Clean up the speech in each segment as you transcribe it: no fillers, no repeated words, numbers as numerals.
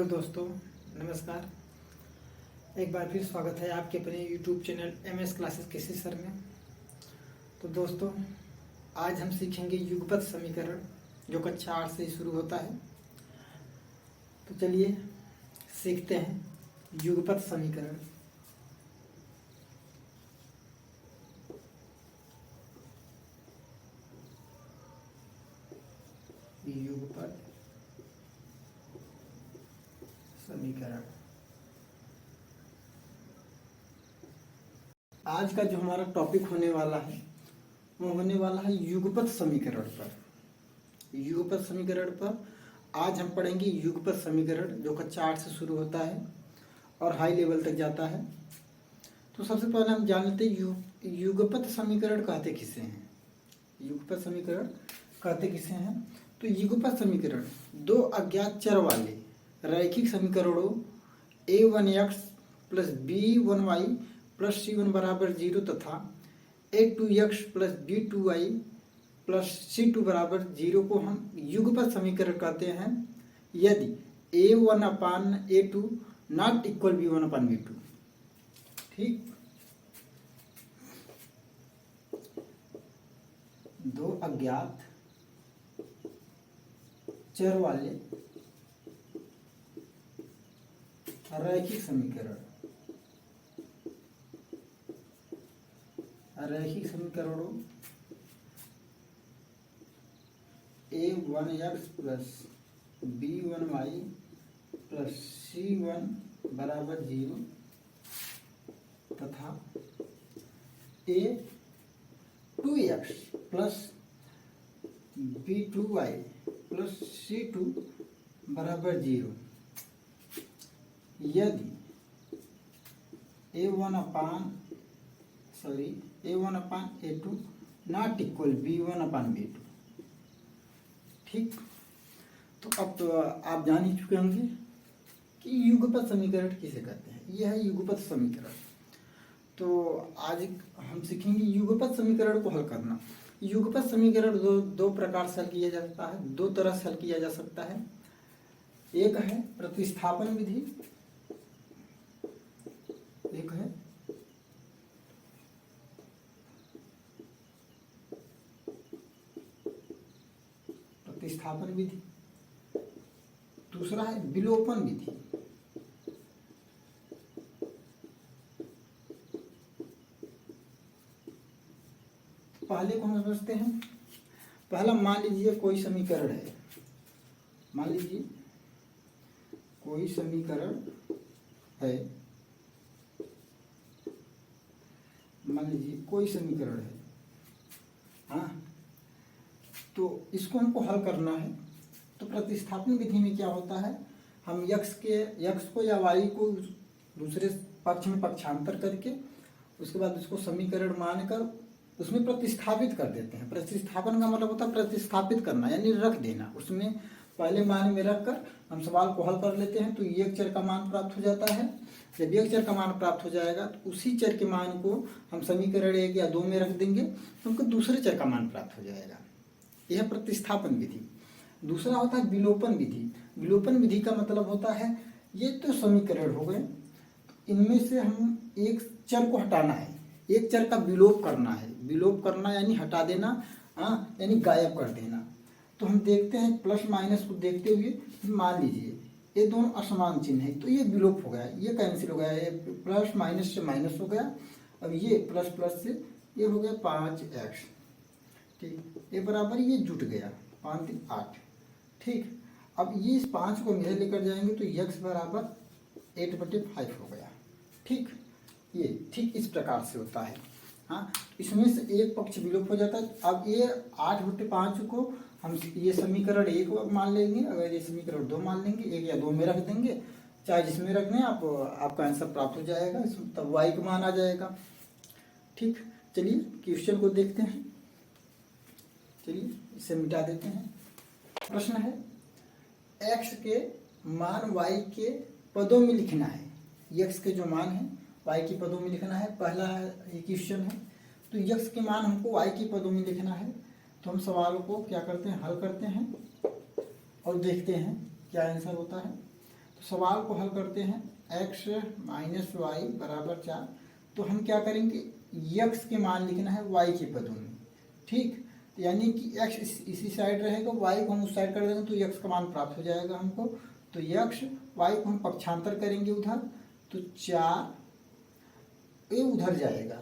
Hello दोस्तों, नमस्कार। एक बार फिर स्वागत है आपके अपने यूट्यूब चैनल MS क्लासेस केसी सर में। तो दोस्तों, आज हम सीखेंगे युगपत समीकरण जो कक्षा 8 से शुरू होता है। तो चलिए सीखते हैं युगपत समीकरण। युगपत समीकरण आज का जो हमारा टॉपिक होने वाला है वो होने वाला है युगपत समीकरण पर। युगपत समीकरण पर आज हम पढ़ेंगे युगपत समीकरण जो कक्षा 8 से शुरू होता है और हाई लेवल तक जाता है। तो सबसे पहले हम जान लेते हैं युगपत समीकरण कहते किसे हैं। युगपत समीकरण कहते किसे हैं? तो युगपत समीकरण दो अज्ञात चर वाले रैखिक समीकरणों a1x plus b1y plus c1 बराबर 0 तथा a2x plus b2y plus c2 बराबर 0 को हम युगपत समीकरण कहते हैं यदि a1 upon a2 not equal b1 upon b2। ठीक, दो अज्ञात चर वाले रैखिक समीकरण समीकरणों a1x plus b1y plus c1 बराबर 0 तथा a2x plus b2y plus c2 बराबर 0 यदि a1 upon a2 not equal b1 upon b2। ठीक, तो अब तो आप जान ही चुके होंगे कि युगपत समीकरण किसे कहते हैं। यह है युगपत समीकरण। तो आज हम सीखेंगे युगपत समीकरण को हल करना। युगपत समीकरण दो प्रकार से हल किया जा सकता है, दो तरह से हल किया जा सकता है। एक है प्रतिस्थापन विधि, एक है प्रतिस्थापन विधि, दूसरा है विलोपन विधि। पहले को हम समझते हैं। पहला मान लीजिए कोई समीकरण है, मान लीजिए कोई समीकरण है, मान लीजिए कोई समीकरण है। हाँ, तो इसको हमको हल करना है। तो प्रतिस्थापन विधि में क्या होता है, हम यक्स को या वाई को दूसरे पक्ष में पक्षांतर करके उसके बाद उसको समीकरण मानकर उसमें प्रतिस्थापित कर देते हैं। प्रतिस्थापन का मतलब होता है प्रतिस्थापित करना, यानी रख देना। उसमें पहले मान में रखकर हम सवाल को हल कर लेते हैं। तो एक चर का मान प्राप्त हो जाता है। जब एक चर का मान प्राप्त हो जाएगा तो उसी चर के मान को हम समीकरण 1 या 2 में रख देंगे तो हमको दूसरे चर का मान प्राप्त हो जाएगा। यह प्रतिस्थापन विधि। दूसरा होता है विलोपन विधि। विलोपन विधि का मतलब होता है ये तो समीकरण हो गए, इनमें से हम एक चर को हटाना है, एक चर का विलोप करना है। विलोप करना यानी हटा देना, यानी गायब कर देना। तो हम देखते हैं प्लस माइनस को देखते हुए मान लीजिए ये दोनों असमान चिन्ह है तो ये विलोप हो गया, ये कैंसिल हो गया, ये प्लस माइनस से माइनस हो गया। अब ये प्लस प्लस से ये हो गया 5x। ठीक, ये बराबर ये जुट गया 5 3 8। ठीक, अब ये इस 5 को मेरे लेकर जाएंगे तो x बराबर 8/5 हो गया। ठीक, ये ठीक इस प्रकार से होता है। हाँ, इसमें से एक पक्ष विलोप हो जाता है। अब ये 8/5 को हम ये समीकरण 1 मान लेंगे, अगर ये समीकरण 2 मान लेंगे, 1 या 2 में रख देंगे, चाहे जिसमें रख दें आप, आपका आंसर प्राप्त हो जाएगा। तब y का मान आ जाएगा। ठीक, चलिए क्वेश्चन को देखते हैं। चलिए इसे मिटा देते हैं। प्रश्न है x के मान y के पदों में लिखना है। x के जो मान है y के पदों में लिखना है। पहला ये क्वेश्चन है। तो x के मान हमको y के पदों में लिखना है। तो हम सवाल को क्या करते हैं, हल करते हैं और देखते हैं क्या आंसर होता है। तो सवाल को हल करते हैं। x माइनस वाई बराबर 4। तो हम क्या करेंगे, x के मान लिखना है y के पदों में। ठीक, यानी कि x इसी साइड रहेगा, y को हम उस साइड कर देंगे तो x का मान प्राप्त हो जाएगा हमको। तो x y को हम पक्षांतर करेंगे उधर, तो 4 ये उधर जाएगा,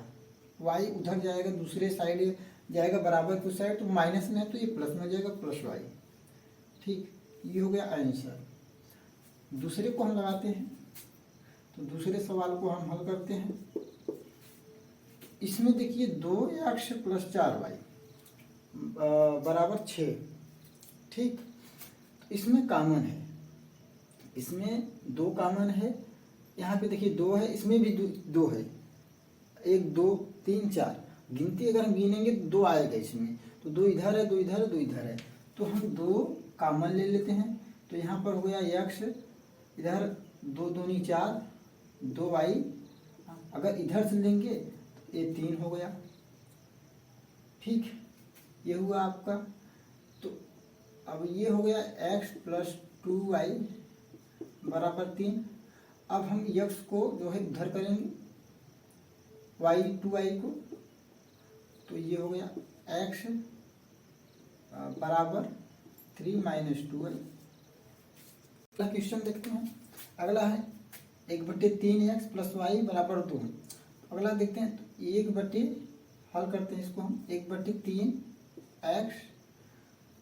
y उधर जाएगा, दूसरे साइड जाएगा बराबर की साइड, तो माइनस में है तो ये प्लस में हो जाएगा, प्लस y। ठीक, ये हो गया आंसर। दूसरे को हम लगाते हैं, तो दूसरे सवाल को हम हल करते हैं। इसमें देखिए 2x प्लस 4y बराबर 6। ठीक, इसमें कॉमन है, इसमें 2 कॉमन है, यहाँ पे देखिए 2 है, इसमें भी 2 है, 1 2 3 4, गिनती अगर हम गिनेंगे तो 2 आएगा इसमें, तो 2 इधर है, 2 इधर है, 2 इधर है, तो हम 2 कॉमन ले लेते हैं। तो यहाँ पर हो गया x, इधर 2 दूनी 4, 2y, अगर इधर से लेंगे तो ये 3 हो गया। ठीक, ये हुआ आपका। तो अब ये हो गया x प्लस 2y बराबर 3। अब हम x को जो है उधर करेंगे, y 2y को, तो ये हो गया x बराबर 3 माइनस 2y। अगला क्वेश्चन देखते हैं। अगला है 1/3x प्लस वाई बराबर 2। अगला देखते हैं, तो 1/, हल करते हैं इसको हम, 1/3x।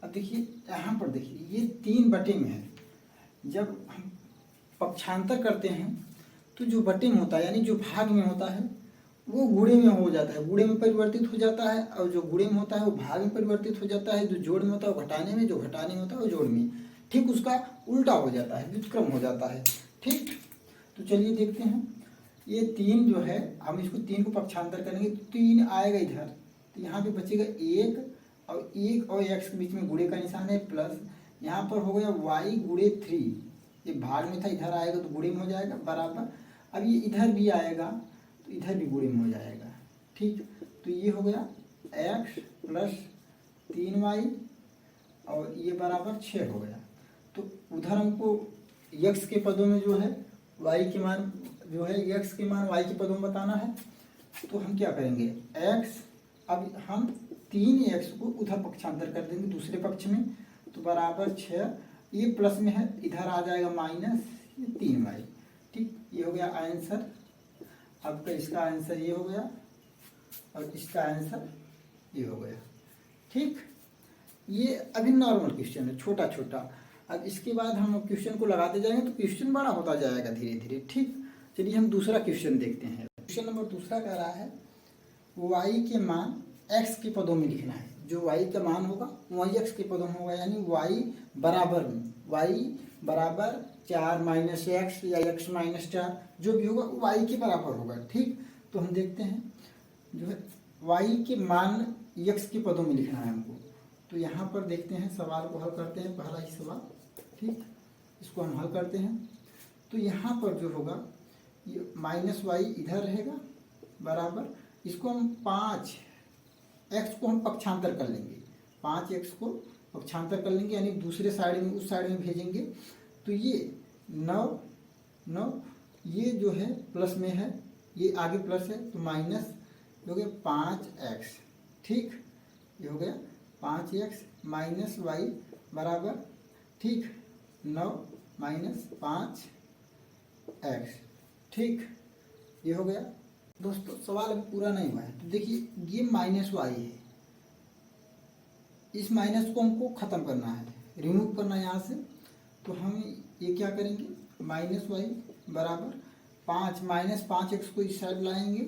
अब देखिए यहाँ पर देखिए ये 3 बटे में है, जब हम पक्षांतर करते हैं तो जो बटे में होता है यानी जो भाग में होता है वो गुणे में हो जाता है, गुणे में परिवर्तित हो जाता है, और जो गुणे में होता है वो भाग में परिवर्तित हो जाता है, जो जोड़ में होता है वो घटाने में, जो घटाने में होता है वो जोड़ में। ठीक, उसका उल्टा हो जाता है, व्युत्क्रम हो जाता है। ठीक, तो चलिए देखते हैं। ये 3 जो है, हम इसको 3 को पक्षांतर करेंगे तो 3 आएगा इधर, तो यहाँ पे बचेगा 1, और 1 और x के बीच में गुणे का निशान है, प्लस यहाँ पर हो गया y गुणे 3, ये भाग में था, इधर आएगा तो गुणे में हो जाएगा, बराबर। अब ये इधर भी आएगा तो इधर भी गुणे में हो जाएगा। ठीक, तो ये हो गया x प्लस 3y, और ये बराबर 6 हो गया। तो उधर हमको x के पदों में जो है y के मान जो है, x के मान y के पदों में बताना है। तो हम क्या करेंगे, x, अब हम 3x को उधर पक्षांतर कर देंगे दूसरे पक्ष में, तो बराबर 6, ये प्लस में है, इधर आ जाएगा माइनस 3y। ठीक, ये हो गया आंसर। आपका इसका आंसर ये हो गया, और इसका आंसर ये हो गया। ठीक, ये अभी नॉर्मल क्वेश्चन है, छोटा छोटा। अब इसके बाद हम क्वेश्चन को लगाते जाएंगे तो क्वेश्चन बड़ा होता जाएगा धीरे धीरे। ठीक, चलिए हम दूसरा क्वेश्चन देखते हैं। क्वेश्चन नंबर दूसरा कह रहा है y के मान x के पदों में लिखना है। जो y का मान होगा वही x के पदों में होगा, यानी y बराबर में, y बराबर 4 माइनस एक्स या x माइनस 4, जो भी होगा y के बराबर होगा। ठीक, तो हम देखते हैं जो है y के मान x के पदों में लिखना है हमको। तो यहाँ पर देखते हैं, सवाल को हल करते हैं, पहला ही सवाल। ठीक, इसको हम हल करते हैं। तो यहाँ पर जो होगा ये माइनस वाई इधर रहेगा, बराबर, इसको हम 5x को हम पक्षांतर कर लेंगे, 5x को पक्षांतर कर लेंगे, यानी दूसरे साइड में, उस साइड में भेजेंगे। तो ये 9 ये जो है प्लस में है, ये आगे प्लस है, तो माइनस हो गया 5x। ठीक, ये हो गया 5x माइनस वाई बराबर, ठीक, 9 माइनस 5x। ठीक, ये हो गया। दोस्तों सवाल अभी पूरा नहीं हुआ है, तो देखिए ये माइनस वाई है, इस माइनस को हमको ख़त्म करना है, रिमूव करना है यहाँ से। तो हम ये क्या करेंगे, माइनस वाई बराबर 5 माइनस 5x को इस साइड लाएंगे,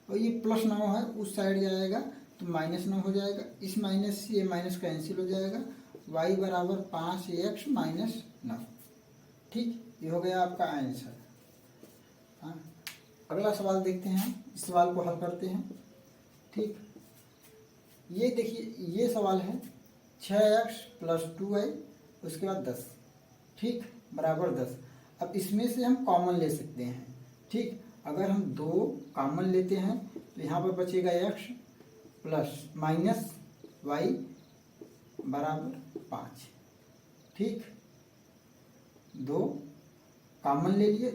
और ये प्लस 9 है उस साइड जाएगा तो माइनस 9 हो जाएगा, इस माइनस से ये माइनस कैंसिल हो जाएगा, y बराबर 5x माइनस 9। ठीक, ये हो गया आपका आंसर। हाँ, अगला सवाल देखते हैं, इस सवाल को हल करते हैं। ठीक, ये देखिए ये सवाल है 6x प्लस 2y उसके बाद 10। ठीक, बराबर 10। अब इसमें से हम कॉमन ले सकते हैं। ठीक, अगर हम 2 कॉमन लेते हैं तो यहाँ पर बचेगा x प्लस माइनस y बराबर 5। ठीक, 2 कॉमन ले लिए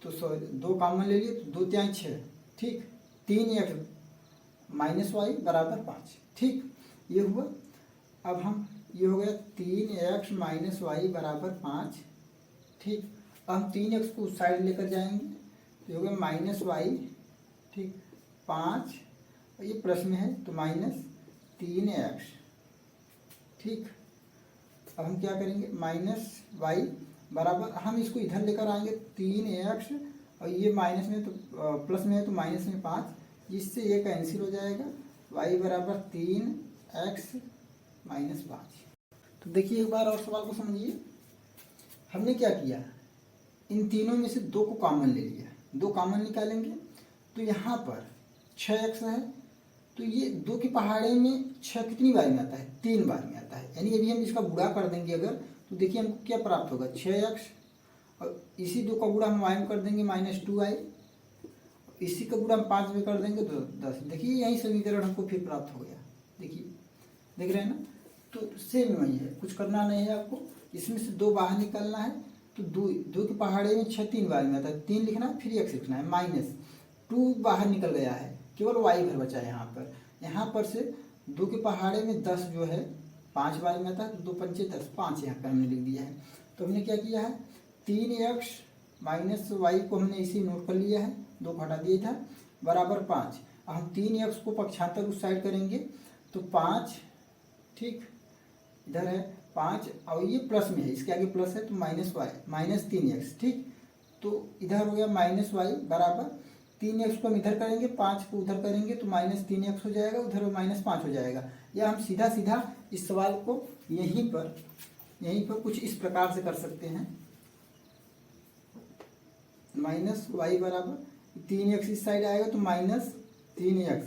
तो 2 कॉमन ले लिए तो 2 त्याई 6, ठीक। 3x माइनस वाई बराबर 5, ठीक, ये हुआ। अब हम ये हो गया 3x माइनस वाई बराबर 5, ठीक। अब हम 3x को उस साइड लेकर जाएंगे तो ये हो गया माइनस वाई, ठीक, 5, और ये प्लस में है तो माइनस 3x, ठीक। अब हम क्या करेंगे, माइनस वाई बराबर, हम इसको इधर लेकर आएंगे 3x, और ये माइनस में तो प्लस में है तो माइनस में 5, जिससे ये कैंसिल हो जाएगा, y बराबर 3x माइनस 5। तो देखिए एक बार और सवाल को समझिए। हमने क्या किया, इन तीनों में से 2 को कॉमन ले लिया, 2 कॉमन निकालेंगे तो यहाँ पर 6x है, तो ये 2 की पहाड़े में 6 कितनी बार में आता है, 3 बार में आता है, यानी अभी हम इसका गुणा कर देंगे अगर, तो देखिए हमको क्या प्राप्त होगा, 6x, और इसी 2 का गुणा हम y में कर देंगे -2y, इसी का गुणा हम 5 में कर देंगे तो 10। देखिए यही समीकरण हमको फिर प्राप्त हो गया, देखिए देख रहे हैं ना। तो सेम वही है, कुछ करना नहीं है आपको, इसमें से 2 बाहर निकालना है, तो 2 के पहाड़े में 6 3 बार में आता है, 3 लिखना है, फिर x लिखना है, -2 बाहर निकल गया है, केवल y घर बचा है यहाँ पर से 2 के पहाड़े में 10 जो है 5 बार में आता है, तो 2 पंचे 10, 5 यहाँ पर हमने लिख दिया है। तो हमने क्या किया है, 3x माइनस वाई को हमने इसी नोट कर लिया है, 2 को हटा दिया था, बराबर 5। अब हम 3x को पक्षांतर उस साइड करेंगे तो 5, ठीक, इधर है 5, और ये प्लस में है, इसके आगे प्लस है तो माइनस वाई -3x, ठीक। तो इधर हो गया माइनस वाई बराबर 3x को हम इधर करेंगे, 5 को उधर करेंगे तो -3x हो जाएगा, उधर -5 हो जाएगा। या हम सीधा सीधा इस सवाल को यहीं पर कुछ इस प्रकार से कर सकते हैं, -y बराबर 3x इस साइड आएगा तो -3x,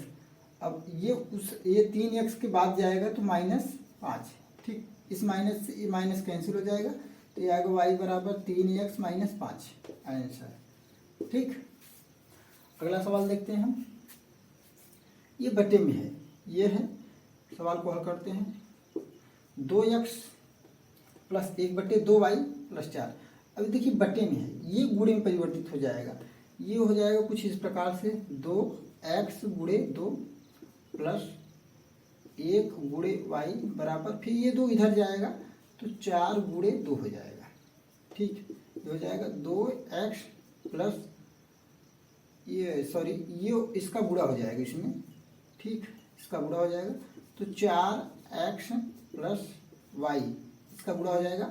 अब ये 3x के बाद जाएगा तो -5, ठीक, इस माइनस से ये माइनस कैंसिल हो जाएगा, तो ये आएगा y बराबर 3x माइनस 5 आंसर, ठीक। अगला सवाल देखते हैं हम, ये बटे में है, ये है, सवाल को हल करते हैं। 2x प्लस 1/2y प्लस 4, अभी देखिए बटे में है, ये गुणे में परिवर्तित हो जाएगा, ये हो जाएगा कुछ इस प्रकार से, 2x गुणे 2 प्लस 1 गुणे y बराबर, फिर ये 2 इधर जाएगा तो 4 गुणे 2 हो जाएगा, ठीक, ये हो जाएगा 2x प्लस ये इसका गुणा हो जाएगा इसमें, ठीक, इसका गुणा हो जाएगा तो 4x प्लस y, इसका गुणा हो जाएगा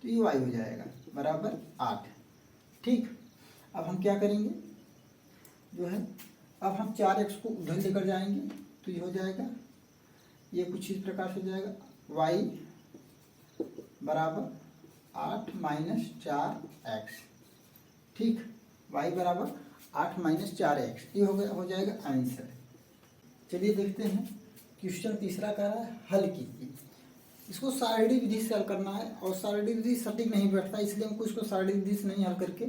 तो ये y हो जाएगा बराबर 8, ठीक। अब हम क्या करेंगे जो है, अब हम 4x को उधर लेकर जाएंगे तो ये हो जाएगा, ये कुछ इस प्रकार से हो जाएगा, y बराबर 8 माइनस 4x, ठीक, y बराबर 8 माइनस 4x, ये हो जाएगा आंसर। चलिए देखते हैं, क्वेश्चन तीसरा कह रहा है हल कीजिए। इसको सारणी विधि से हल करना है, और सारणी विधि सटीक नहीं बैठता, इसलिए हमको इसको सारणी विधि से नहीं हल करके,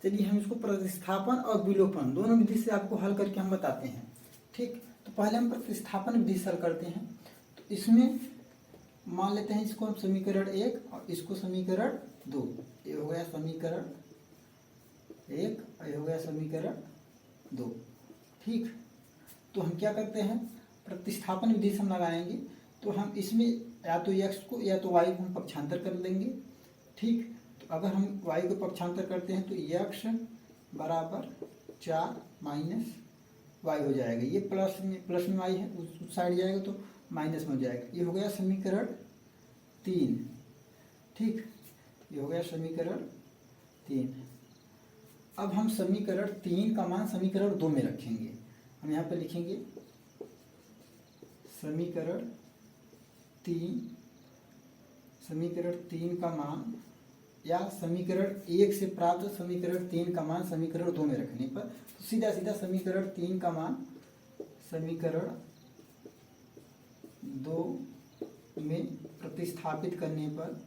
चलिए हम इसको प्रतिस्थापन और विलोपन दोनों विधि से आपको हल करके हम बताते हैं, ठीक। तो पहले हम प्रतिस्थापन विधि से हल करते हैं। तो इसमें मान लेते हैं इसको हम समीकरण 1 और इसको समीकरण 2, ये हो गया समीकरण 1 और ये हो गया समीकरण 2, ठीक। तो हम क्या करते हैं, प्रतिस्थापन विधि से हम लगाएंगे, तो हम इसमें या तो x को या तो y को हम पक्षांतर कर लेंगे, ठीक। तो अगर हम y को पक्षांतर करते हैं तो x बराबर 4 माइनस y हो जाएगा, ये प्लस में y है, उस साइड जाएगा तो माइनस में हो जाएगा, ये हो गया समीकरण 3, ठीक, ये हो गया समीकरण 3। अब हम समीकरण 3 का मान समीकरण 2 में रखेंगे, हम यहाँ पर लिखेंगे समीकरण 3 का मान, या समीकरण 1 से प्राप्त समीकरण 3 का मान समीकरण 2 में रखने पर, तो सीधा सीधा समीकरण 3 का मान समीकरण 2 में प्रतिस्थापित करने पर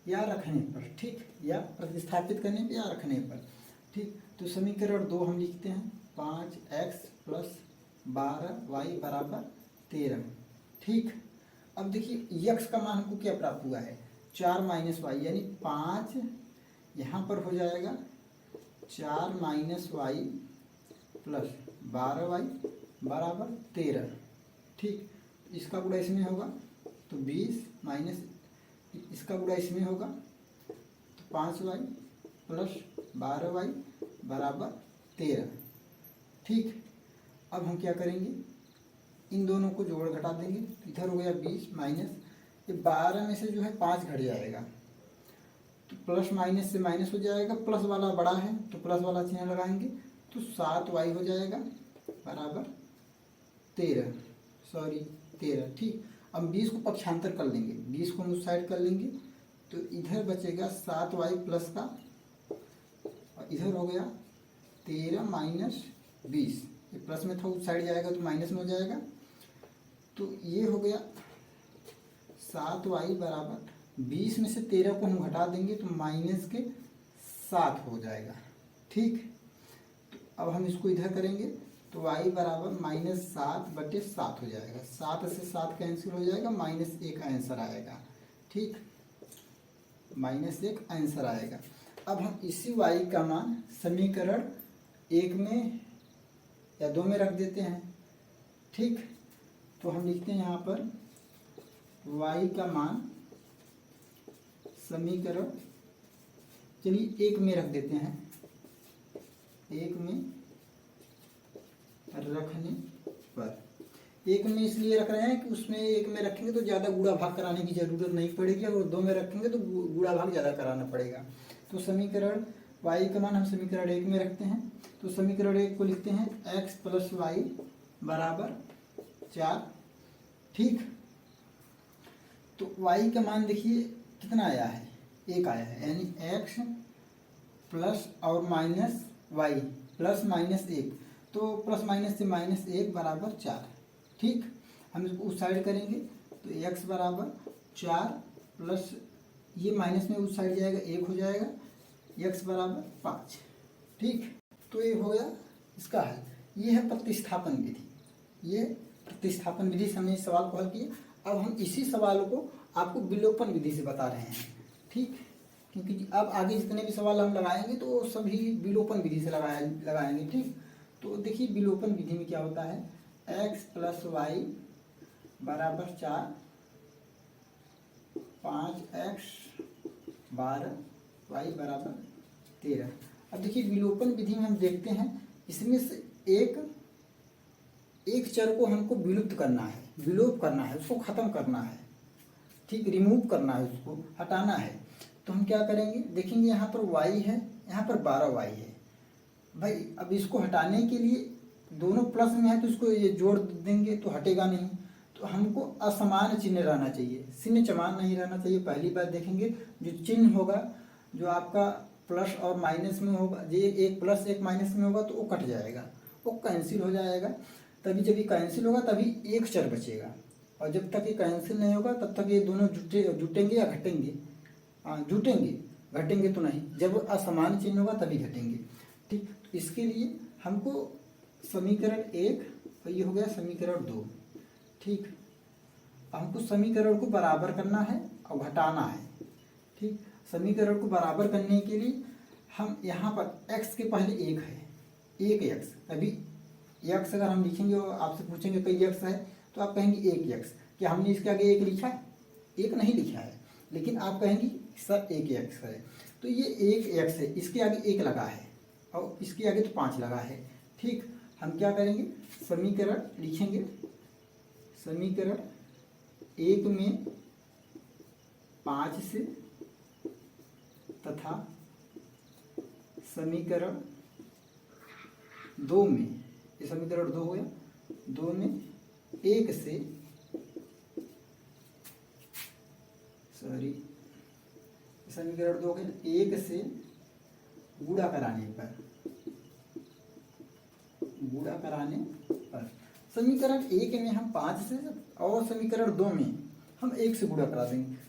या रखने पर, ठीक, या प्रतिस्थापित करने पर या रखने पर, ठीक। तो समीकरण 2 हम लिखते हैं 5x प्लस 12y बराबर 13। ठीक, अब देखिए यक्स का मान हमको क्या प्राप्त हुआ है, 4 माइनस वाई यानी 5, यहाँ पर हो जाएगा 4 माइनस वाई प्लस 12y बराबर 13। ठीक, इसका गुणा इसमें होगा तो 20 माइनस इसका गुणा इसमें होगा तो 5y प्लस 12y बराबर 13। ठीक, अब हम क्या करेंगे, इन दोनों को जोड़ घटा देंगे, इधर हो गया 20 माइनस ये 12 में से जो है 5 घट जाएगा तो प्लस माइनस से माइनस हो जाएगा, प्लस वाला बड़ा है तो प्लस वाला चिन्ह लगाएंगे तो 7y हो जाएगा बराबर 13। ठीक, अब 20 को पक्षांतर कर लेंगे, 20 को हम उस साइड कर लेंगे तो इधर बचेगा 7y प्लस का और इधर हो गया 13 माइनस 20, ये प्लस में था उस साइड जाएगा तो माइनस में हो जाएगा तो ये हो गया 7y बराबर 20 में से 13 को हम घटा देंगे तो माइनस के 7 हो जाएगा। ठीक, तो अब हम इसको इधर करेंगे तो y बराबर -7/7 हो जाएगा, 7 से 7 कैंसिल हो जाएगा, -1 आंसर आएगा। ठीक, -1 आंसर आएगा। अब हम इसी y का मान समीकरण 1 में या 2 में रख देते हैं। ठीक, तो हम लिखते हैं यहाँ पर y का मान समीकरण, चलिए 1 में रख देते हैं, 1 में रखने पर, 1 में इसलिए रख रहे हैं कि उसमें 1 में रखेंगे तो ज़्यादा गुणा भाग कराने की जरूरत नहीं पड़ेगी और 2 में रखेंगे तो गुणा भाग ज़्यादा कराना पड़ेगा। तो समीकरण y का मान हम समीकरण 1 में रखते हैं तो समीकरण 1 को लिखते हैं x प्लस वाई बराबर 4। ठीक, तो y का मान देखिए कितना आया है, 1 आया है, यानी x प्लस और माइनस y प्लस माइनस 1, तो प्लस माइनस से -1 बराबर 4। ठीक, हम इसको उस साइड करेंगे तो x बराबर 4 प्लस ये माइनस में उस साइड जाएगा 1 हो जाएगा, x बराबर 5। ठीक, तो ये हो गया इसका हल। ये है प्रतिस्थापन विधि, ये प्रतिस्थापन विधि से हमने इस सवाल को हल किया। अब हम इसी सवाल को आपको विलोपन विधि से बता रहे हैं। ठीक, क्योंकि अब आगे जितने भी सवाल हम लगाएंगे तो सभी विलोपन विधि से लगाएंगे। ठीक, तो देखिए विलोपन विधि में क्या होता है, x प्लस वाई बराबर 4, 5x 12 y बराबर 13। अब देखिए विलोपन विधि में हम देखते हैं इसमें से एक चर को हमको विलुप्त करना है, विलोप करना है, उसको खत्म करना है। ठीक, रिमूव करना है, उसको हटाना है। तो हम क्या करेंगे, देखेंगे यहाँ पर y है, यहाँ पर 12y है भाई। अब इसको हटाने के लिए दोनों प्लस में है तो इसको ये जोड़ देंगे तो हटेगा नहीं, तो हमको असमान चिन्ह रहना चाहिए, चिन्ह समान नहीं रहना चाहिए। पहली बात देखेंगे जो चिन्ह होगा जो आपका प्लस और माइनस में होगा, ये एक प्लस एक माइनस में होगा तो वो कट जाएगा, वो कैंसिल हो जाएगा। तभी जब ये कैंसिल होगा तभी एक चर बचेगा, और जब तक ये कैंसिल नहीं होगा तब तक ये दोनों जुटेंगे या घटेंगे, जुटेंगे, घटेंगे तो नहीं। जब असमान चिन्ह होगा तभी घटेंगे। ठीक, तो इसके लिए हमको समीकरण 1 और ये हो गया समीकरण 2। ठीक, हमको समीकरण को बराबर करना है और घटाना है। ठीक, समीकरण को बराबर करने के लिए हम यहाँ पर x के पहले 1 है, 1 x, तभी x अगर हम लिखेंगे और आपसे पूछेंगे कई x है तो आप कहेंगे 1 x। क्या हमने इसके आगे 1 लिखा है? 1 नहीं लिखा है, लेकिन आप कहेंगे सर 1 x है, तो ये 1 x है, इसके आगे 1 लगा है और इसके आगे तो 5 लगा है। ठीक, हम क्या करेंगे, समीकरण लिखेंगे, समीकरण 1 में 5 से तथा समीकरण 2 में, ये समीकरण 2 हो गया, 2 में 1 से, सॉरी समीकरण 2 हो गया, 1 से गुणा कराने पर, गुणा कराने पर समीकरण 1 में हम 5 से और समीकरण 2 में हम 1 से गुणा करा देंगे।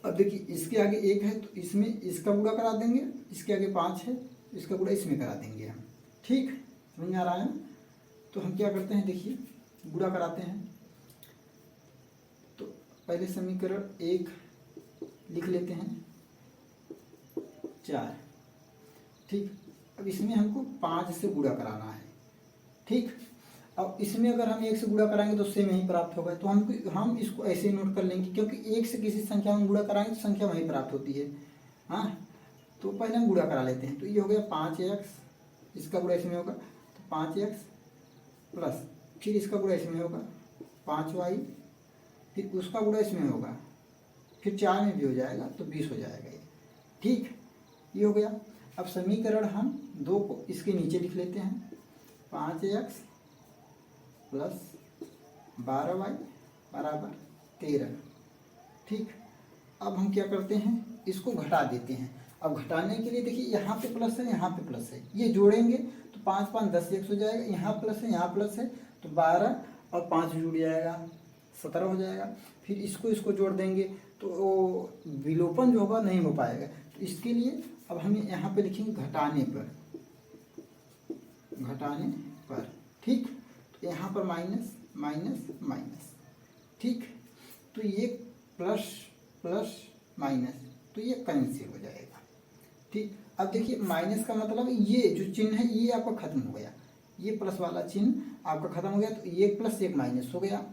अब देखिए इसके आगे 1 है तो इसमें इसका गुणा करा देंगे, इसके आगे 5 है इसका गुणा इसमें करा देंगे हम। ठीक, समझ में आ रहा है ना? तो हम क्या करते हैं, देखिए गुणा कराते हैं। तो पहले समीकरण 1 लिख लेते हैं 4, ठीक। अब इसमें हमको 5 से गुणा कराना है, ठीक। अब इसमें अगर हम 1 से गुणा कराएंगे तो सेम यही प्राप्त होगा। तो हम इसको ऐसे नोट कर लेंगे, क्योंकि 1 से किसी संख्या में गुणा कराएंगे तो संख्या वही प्राप्त होती है। हाँ, तो पहले हम गुणा करा लेते हैं। तो ये हो गया 5x, इसका गुणा इसमें होगा तो 5x प्लस, फिर इसका गुणा इसमें होगा 5y, फिर उसका गुणा इसमें होगा, फिर 4 में भी हो जाएगा तो 20 हो जाएगा ये, ठीक। ये हो गया। अब समीकरण हम 2 को इसके नीचे लिख लेते हैं, 5x प्लस 12y बराबर 13, ठीक। अब हम क्या करते हैं, इसको घटा देते हैं। अब घटाने के लिए देखिए यहाँ पे प्लस है, यहाँ पे प्लस है, ये जोड़ेंगे तो 5 5 10 1 हो जाएगा। यहाँ प्लस है, यहाँ प्लस है, तो 12 और 5 जुड़ जाएगा 17 हो जाएगा। फिर इसको जोड़ देंगे तो विलोपन जो होगा नहीं हो पाएगा। तो इसके लिए अब हम यहाँ पे लिखेंगे घटाने पर, ठीक। तो यहाँ पर माइनस माइनस माइनस, ठीक। तो ये प्लस प्लस माइनस, तो ये कैंसिल हो जाएगा, ठीक। अब देखिए माइनस का मतलब ये जो चिन्ह है ये आपका खत्म हो गया, ये प्लस वाला चिन्ह आपका खत्म हो गया। तो 1 प्लस 1 माइनस हो गया,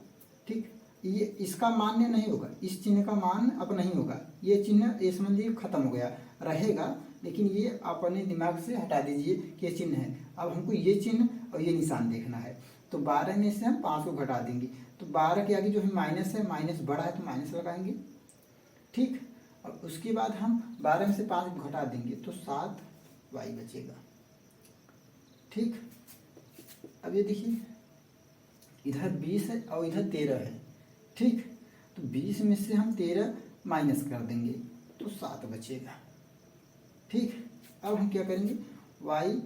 ठीक। ये इसका मान्य नहीं होगा, इस चिन्ह का मान अब नहीं होगा, ये चिन्ह ये समझिए खत्म हो गया, रहेगा लेकिन ये आप अपने दिमाग से हटा दीजिए कि ये चिन्ह है। अब हमको ये चिन्ह और ये निशान देखना है। तो 12 में से हम 5 को घटा देंगे, तो 12 के आगे जो है माइनस है, माइनस बड़ा है तो माइनस लगाएंगे, ठीक। और उसके बाद हम 12 में से 5 घटा देंगे तो 7y बचेगा, ठीक। अब ये देखिए इधर 20 है और इधर 13 है, ठीक। तो 20 में से हम 13 माइनस कर देंगे तो 7 बचेगा, ठीक। अब हम क्या करेंगे, y,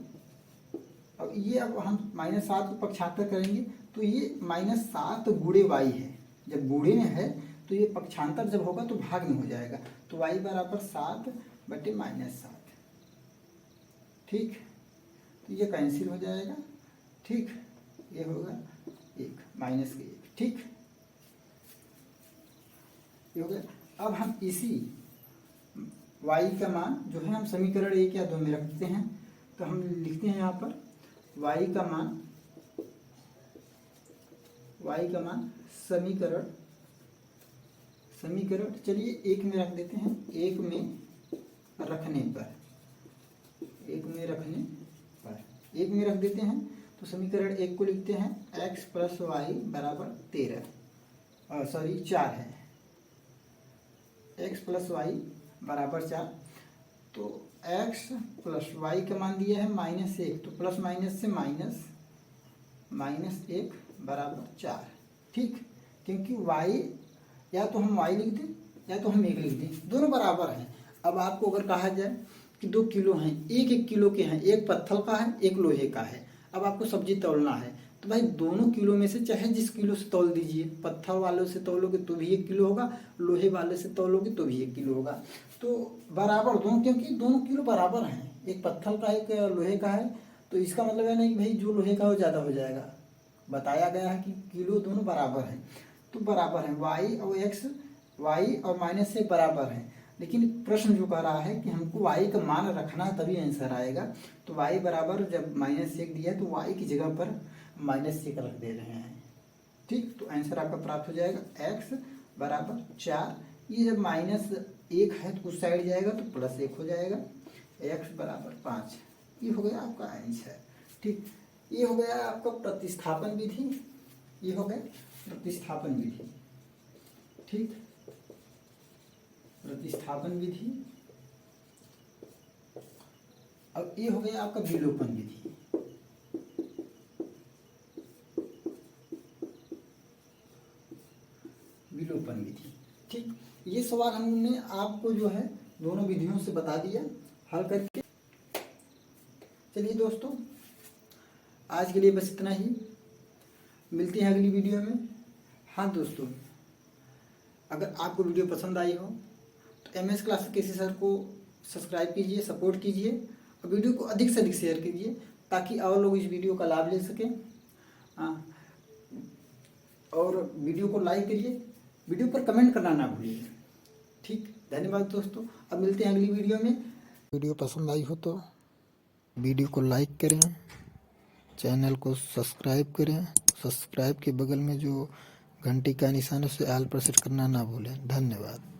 अब ये अब हम -7 को पक्षांतर करेंगे तो ये -7 गुणे y है। जब गुणे में है तो ये पक्षांतर जब होगा तो भाग में हो जाएगा। तो y बराबर 7 बटे -7, ठीक। तो ये कैंसिल हो जाएगा, ठीक। ये होगा 1 माइनस के 1, ठीक। ये हो गया। अब हम इसी y का मान जो है हम समीकरण 1 या 2 में रखते हैं। तो हम लिखते हैं यहाँ पर y का मान समीकरण चलिए 1 में रख देते हैं। 1 में रख देते हैं। तो समीकरण 1 को लिखते हैं x प्लस वाई बराबर 4 है, x प्लस वाई बराबर 4। तो x प्लस वाई का मान दिया है -1, तो प्लस माइनस से -1 बराबर 4, ठीक। क्योंकि y या तो हम y लिख दें या तो हम 1 लिख दें, दोनों बराबर हैं। अब आपको अगर कहा जाए कि 2 किलो हैं, 1 किलो के हैं, एक पत्थर का है एक लोहे का है, अब आपको सब्जी तौलना है तो भाई दोनों किलो में से चाहे जिस किलो से तौल दीजिए। पत्थर वालों से तौलोगे तो भी 1 किलो होगा, लोहे वाले से तौलोगे तो भी 1 किलो होगा। तो बराबर दोनों, क्योंकि दोनों किलो बराबर हैं, एक पत्थर का एक लोहे का है। तो इसका मतलब है नहीं कि भाई जो लोहे का हो ज़्यादा हो जाएगा, बताया गया है कि किलो दोनों बराबर हैं। तो बराबर है y और x, y और -1 बराबर हैं। लेकिन प्रश्न जो कह रहा है कि हमको y का मान रखना तभी आंसर आएगा। तो y बराबर जब -1 दिया है तो y की जगह पर -1 रख दे रहे हैं, ठीक। तो आंसर आपका प्राप्त हो जाएगा x बराबर 4। ये जब -1 है तो उस साइड जाएगा तो +1 हो जाएगा, x बराबर 5। ये हो गया आपका आंसर, ठीक। ये हो गया आपका प्रतिस्थापन विधि, ये हो गया प्रतिस्थापन विधि, ठीक। प्रतिस्थापन विधि। अब ये हो गया आपका विलोपन विधि। विलोपन विधि, ठीक। ये सवाल हमने आपको जो है दोनों विधियों से बता दिया हल करके। चलिए दोस्तों, आज के लिए बस इतना ही, मिलते हैं अगली वीडियो में। हाँ दोस्तों, अगर आपको वीडियो पसंद आई हो तो MS क्लास केसी सर को सब्सक्राइब कीजिए, सपोर्ट कीजिए और वीडियो को अधिक से अधिक शेयर कीजिए ताकि और लोग इस वीडियो का लाभ ले सकें। हाँ, और वीडियो को लाइक करिए, वीडियो पर कमेंट करना ना भूलिए। ठीक, धन्यवाद दोस्तों। अब मिलते हैं अगली वीडियो में। वीडियो पसंद आई हो तो वीडियो को लाइक करें, चैनल को सब्सक्राइब करें। सब्सक्राइब के बगल में जो घंटी का निशान है उसे ऑल पर सेट करना ना भूलें। धन्यवाद।